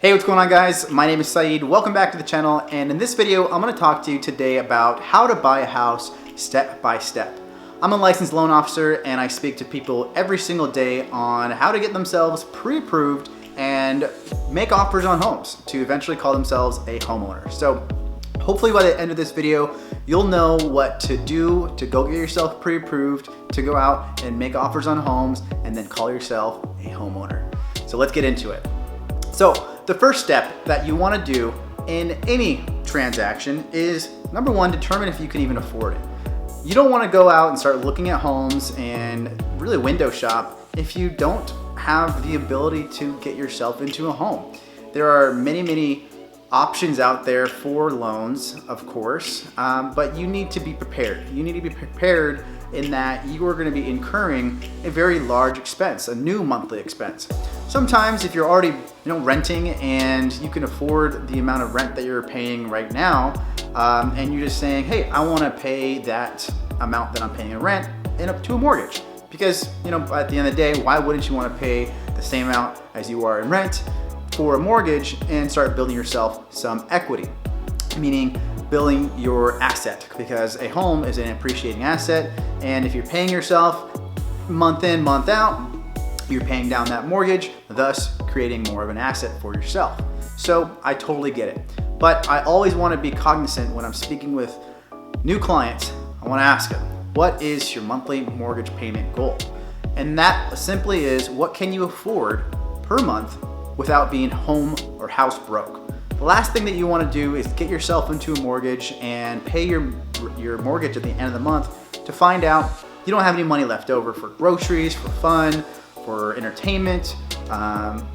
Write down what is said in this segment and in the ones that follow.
Hey, what's going on guys? My name is Saeed. Welcome back to the channel, and in this video I'm going to talk to you today about how to buy a house step by step. I'm a licensed loan officer and I speak to people every single day on how to get themselves pre-approved and make offers on homes to eventually call themselves a homeowner. So hopefully by the end of this video you'll know what to do to go get yourself pre-approved, to go out and make offers on homes and then call yourself a homeowner. So let's get into it. So the first step that you want to do in any transaction is, number one, determine if you can even afford it. You don't want to go out and start looking at homes and really window shop if you don't have the ability to get yourself into a home. There are many options out there for loans, of course, but you need to be prepared. You need to be prepared in that you are going to be incurring a very large expense, a new monthly expense. Sometimes if you're already renting and you can afford the amount of rent that you're paying right now, and you're just saying, hey, I want to pay that amount that I'm paying in rent to a mortgage. Because at the end of the day, why wouldn't you want to pay the same amount as you are in rent for a mortgage and start building yourself some equity? Meaning building your asset, because a home is an appreciating asset, and if you're paying yourself month in, month out, you're paying down that mortgage, thus creating more of an asset for yourself. So I totally get it. But I always want to be cognizant when I'm speaking with new clients. I want to ask them, what is your monthly mortgage payment goal? And that simply is, what can you afford per month without being home or house broke? The last thing that you want to do is get yourself into a mortgage and pay your mortgage at the end of the month to find out you don't have any money left over for groceries, for fun, for entertainment.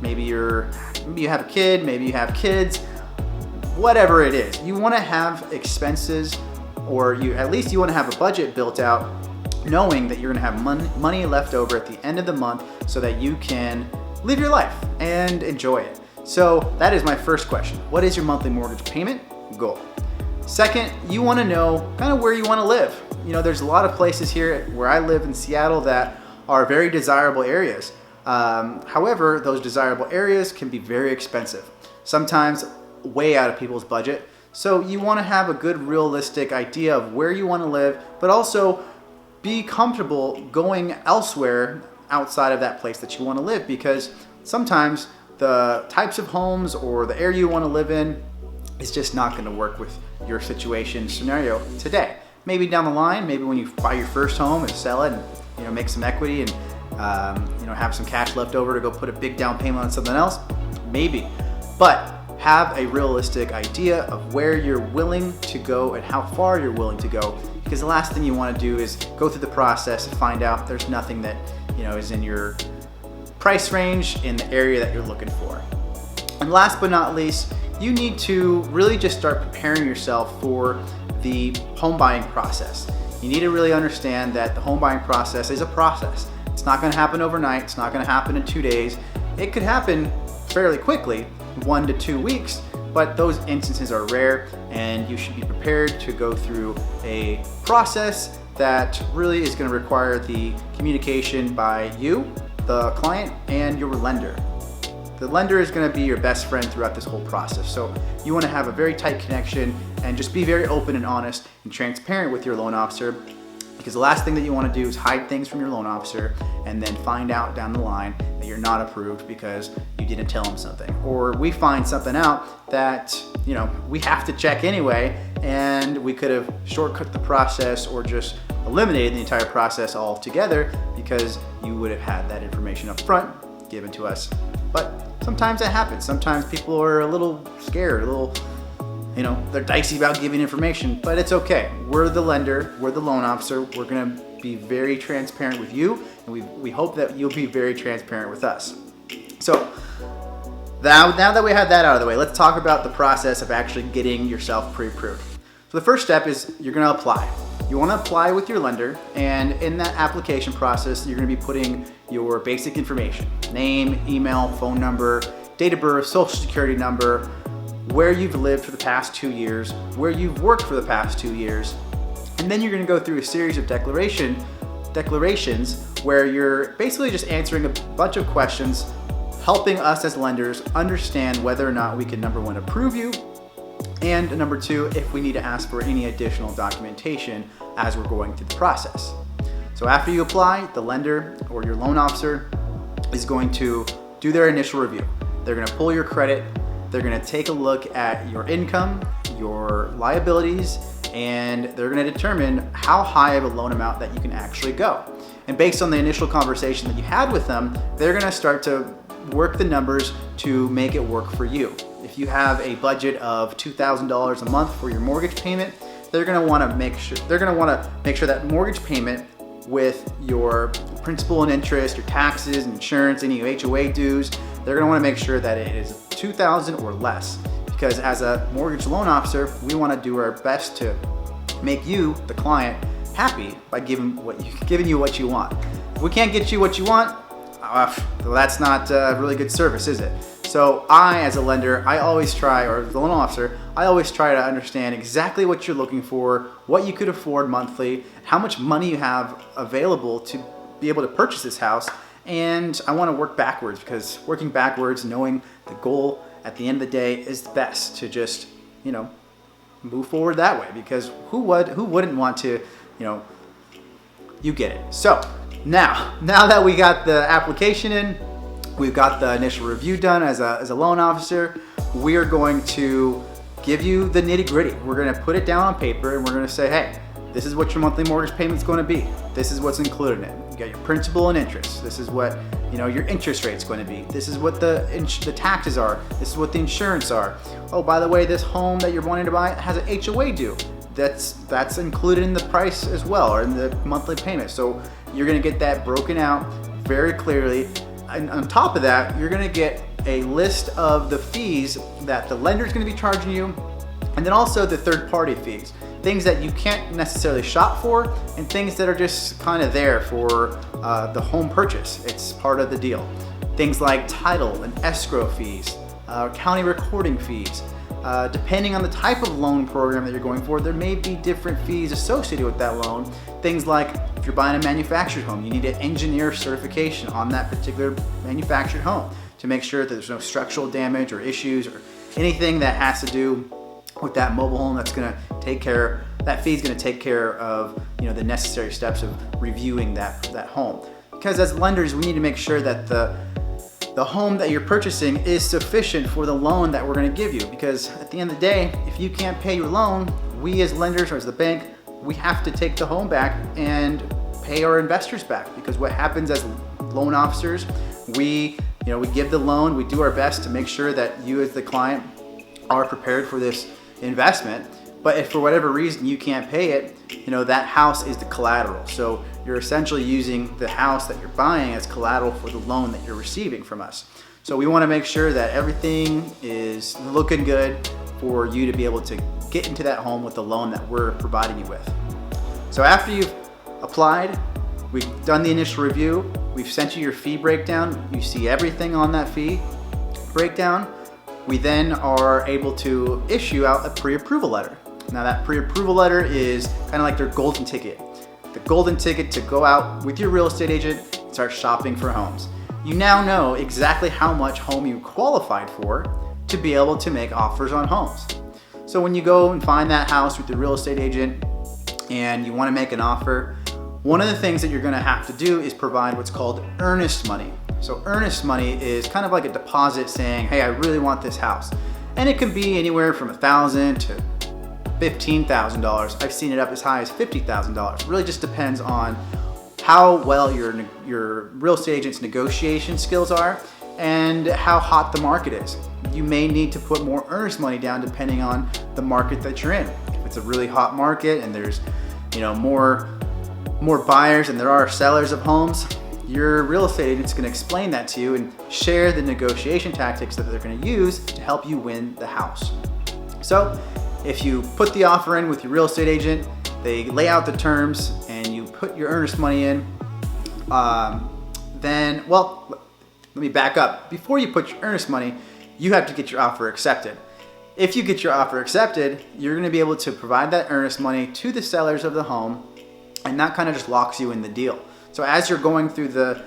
Maybe you have a kid, maybe you have kids, whatever it is. You want to have expenses, or at least you want to have a budget built out, knowing that you're going to have money left over at the end of the month so that you can live your life and enjoy it. So that is my first question. What is your monthly mortgage payment goal? Second, you want to know kind of where you want to live. There's a lot of places here where I live in Seattle that are very desirable areas. However, those desirable areas can be very expensive, sometimes way out of people's budget. So you want to have a good realistic idea of where you want to live, but also be comfortable going elsewhere outside of that place that you want to live, because sometimes the types of homes or the area you want to live in is just not going to work with your situation scenario today. Maybe down the line, maybe when you buy your first home and sell it and make some equity and have some cash left over to go put a big down payment on something else, maybe. But have a realistic idea of where you're willing to go and how far you're willing to go, because the last thing you want to do is go through the process and find out there's nothing that is in your price range in the area that you're looking for. And last but not least, you need to really just start preparing yourself for the home buying process. You need to really understand that the home buying process is a process. It's not going to happen overnight. It's not going to happen in 2 days. It could happen fairly quickly, 1 to 2 weeks, but those instances are rare, and you should be prepared to go through a process that really is going to require the communication by you, the client, and your lender. The lender is going to be your best friend throughout this whole process. So you want to have a very tight connection and just be very open and honest and transparent with your loan officer, because the last thing that you want to do is hide things from your loan officer and then find out down the line that you're not approved because you didn't tell them something. Or we find something out that we have to check anyway, and we could have shortcut the process or just eliminated the entire process altogether because you would have had that information up front given to us. But sometimes that happens. Sometimes people are a little scared, they're dicey about giving information, but it's okay. We're the lender, we're the loan officer. We're gonna be very transparent with you, and we hope that you'll be very transparent with us. So now that we have that out of the way, let's talk about the process of actually getting yourself pre-approved. So the first step is you're gonna apply. You want to apply with your lender, and in that application process, you're going to be putting your basic information: name, email, phone number, date of birth, social security number, where you've lived for the past 2 years, where you've worked for the past 2 years, and then you're going to go through a series of declarations where you're basically just answering a bunch of questions helping us as lenders understand whether or not we can, number one, approve you, and number two, if we need to ask for any additional documentation as we're going through the process. So after you apply, the lender or your loan officer is going to do their initial review. They're going to pull your credit. They're going to take a look at your income, your liabilities, and they're going to determine how high of a loan amount that you can actually go. And based on the initial conversation that you had with them, they're going to start to work the numbers to make it work for you. If you have a budget of $2,000 a month for your mortgage payment, they're going to want to make sure that mortgage payment with your principal and interest, your taxes, insurance, any HOA dues, they're going to want to make sure that it is $2,000 or less. Because as a mortgage loan officer, we want to do our best to make you, the client, happy by giving you what you want. If we can't get you what you want, well, that's not really good service, is it? So I, as a lender, or the loan officer, I always try to understand exactly what you're looking for, what you could afford monthly, how much money you have available to be able to purchase this house. And I want to work backwards, because working backwards, knowing the goal at the end of the day is best to just, move forward that way, because who wouldn't want to, you get it. So now that we got the application in, we've got the initial review done as a loan officer, we are going to give you the nitty gritty. We're going to put it down on paper, and we're going to say, hey, this is what your monthly mortgage payment is going to be. This is what's included in it. You got your principal and interest. This is what your interest rate is going to be. This is what the taxes are. This is what the insurance are. Oh, by the way, this home that you're wanting to buy has an HOA due. That's included in the price as well, or in the monthly payment. So you're going to get that broken out very clearly. And on top of that, you're going to get a list of the fees that the lender is going to be charging you, and then also the third-party fees. Things that you can't necessarily shop for, and things that are just kind of there for the home purchase. It's part of the deal. Things like title and escrow fees, county recording fees. Depending on the type of loan program that you're going for, there may be different fees associated with that loan. Things like if you're buying a manufactured home, you need an engineer certification on that particular manufactured home to make sure that there's no structural damage or issues or anything that has to do with that mobile home. That fee is going to take care of the necessary steps of reviewing that home. Because as lenders, we need to make sure that the home that you're purchasing is sufficient for the loan that we're going to give you. Because at the end of the day, if you can't pay your loan, we as lenders or as the bank, we have to take the home back and pay our investors back. Because what happens as loan officers, we give the loan, we do our best to make sure that you as the client are prepared for this investment. But if for whatever reason you can't pay it, that house is the collateral. So you're essentially using the house that you're buying as collateral for the loan that you're receiving from us. So we want to make sure that everything is looking good for you to be able to get into that home with the loan that we're providing you with. So after you've applied, we've done the initial review, we've sent you your fee breakdown, you see everything on that fee breakdown, we then are able to issue out a pre-approval letter. Now that pre-approval letter is kind of like their golden ticket. The golden ticket to go out with your real estate agent and start shopping for homes. You now know exactly how much home you qualified for to be able to make offers on homes. So when you go and find that house with the real estate agent and you want to make an offer, one of the things that you're going to have to do is provide what's called earnest money. So earnest money is kind of like a deposit saying, hey, I really want this house. And it can be anywhere from $1,000 to $15,000. I've seen it up as high as $50,000. Really just depends on how well your real estate agent's negotiation skills are and how hot the market is. You may need to put more earnest money down depending on the market that you're in. If it's a really hot market and there's more buyers than there are sellers of homes, your real estate agent's going to explain that to you and share the negotiation tactics that they're going to use to help you win the house. So if you put the offer in with your real estate agent, they lay out the terms and you put your earnest money in, let me back up. Before you put your earnest money, you have to get your offer accepted. If you get your offer accepted, you're going to be able to provide that earnest money to the sellers of the home, and that kind of just locks you in the deal. So as you're going through the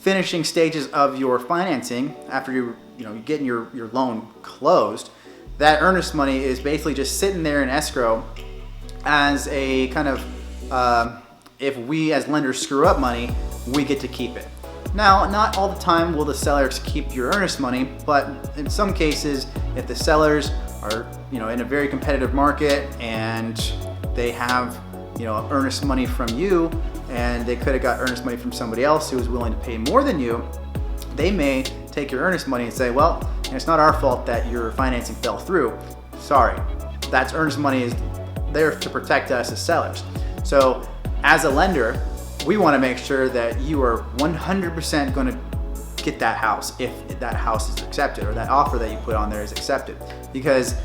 finishing stages of your financing, after you're getting your loan closed, that earnest money is basically just sitting there in escrow as a kind of, if we as lenders screw up money, we get to keep it. Now, not all the time will the sellers keep your earnest money, but in some cases, if the sellers are in a very competitive market and they have earnest money from you, and they could have got earnest money from somebody else who was willing to pay more than you, they may take your earnest money and say, well, it's not our fault that your financing fell through. Sorry, that's earnest money is there to protect us as sellers. So as a lender, we want to make sure that you are 100% going to get that house if that house is accepted, or that offer that you put on there is accepted. Because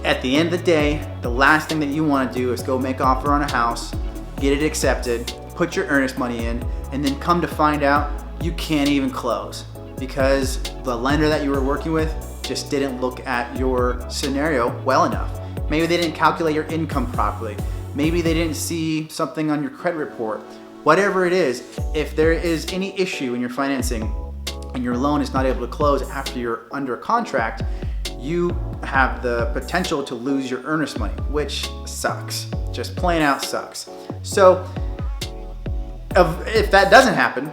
at the end of the day, the last thing that you want to do is go make offer on a house, get it accepted, put your earnest money in, and then come to find out you can't even close because the lender that you were working with just didn't look at your scenario well enough. Maybe they didn't calculate your income properly. Maybe they didn't see something on your credit report. Whatever it is, if there is any issue in your financing and your loan is not able to close after you're under contract, you have the potential to lose your earnest money, which sucks. Just plain out sucks. So if that doesn't happen,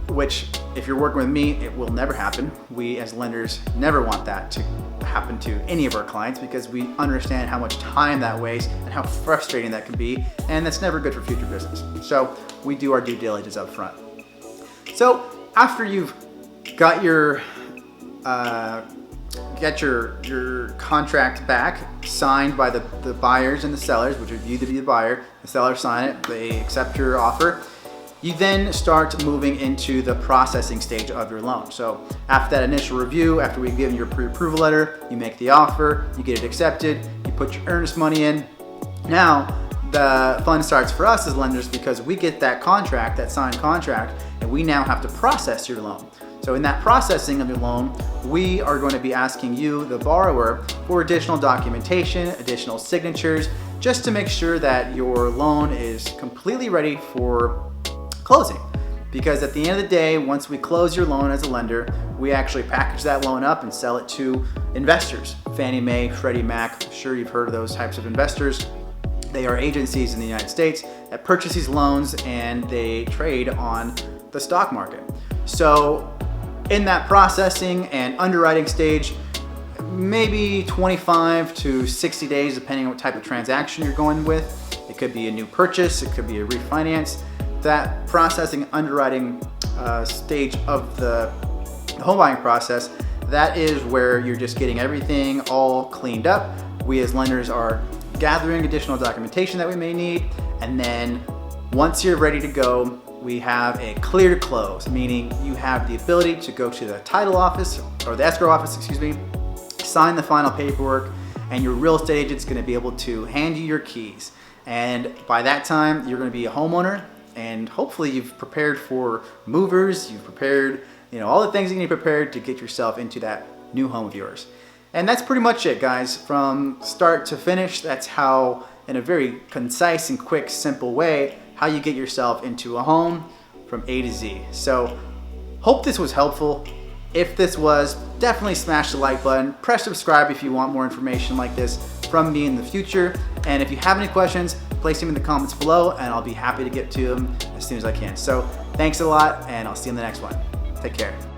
which if you're working with me, it will never happen. We as lenders never want that to happen to any of our clients because we understand how much time that wastes and how frustrating that can be, and that's never good for future business. So we do our due diligence up front. So after you've got your contract back signed by the buyers and the sellers, which would you to be the buyer, the sellers sign it, they accept your offer. You then start moving into the processing stage of your loan. So after that initial review, after we've given your pre-approval letter, you make the offer, you get it accepted, you put your earnest money in. Now the fun starts for us as lenders because we get that contract, that signed contract, and we now have to process your loan. So in that processing of your loan, we are going to be asking you, the borrower, for additional documentation, additional signatures, just to make sure that your loan is completely ready for closing. Because at the end of the day, once we close your loan as a lender, we actually package that loan up and sell it to investors. Fannie Mae, Freddie Mac, I'm sure you've heard of those types of investors. They are agencies in the United States that purchase these loans and they trade on the stock market. So in that processing and underwriting stage, maybe 25 to 60 days, depending on what type of transaction you're going with. It could be a new purchase, it could be a refinance. That processing underwriting stage of the home buying process, that is where you're just getting everything all cleaned up. We as lenders are gathering additional documentation that we may need, and then once you're ready to go, we have a clear to close, meaning you have the ability to go to the title office, or the escrow office, sign the final paperwork, and your real estate agent's gonna be able to hand you your keys. And by that time, you're gonna be a homeowner, and hopefully you've prepared for movers, you've prepared all the things that you need prepared to get yourself into that new home of yours. And that's pretty much it, guys. From start to finish, that's how, in a very concise and quick, simple way, how you get yourself into a home from A to Z. So hope this was helpful. If this was, definitely smash the like button, press subscribe if you want more information like this from me in the future. And if you have any questions, place them in the comments below and I'll be happy to get to them as soon as I can. So thanks a lot, and I'll see you in the next one. Take care.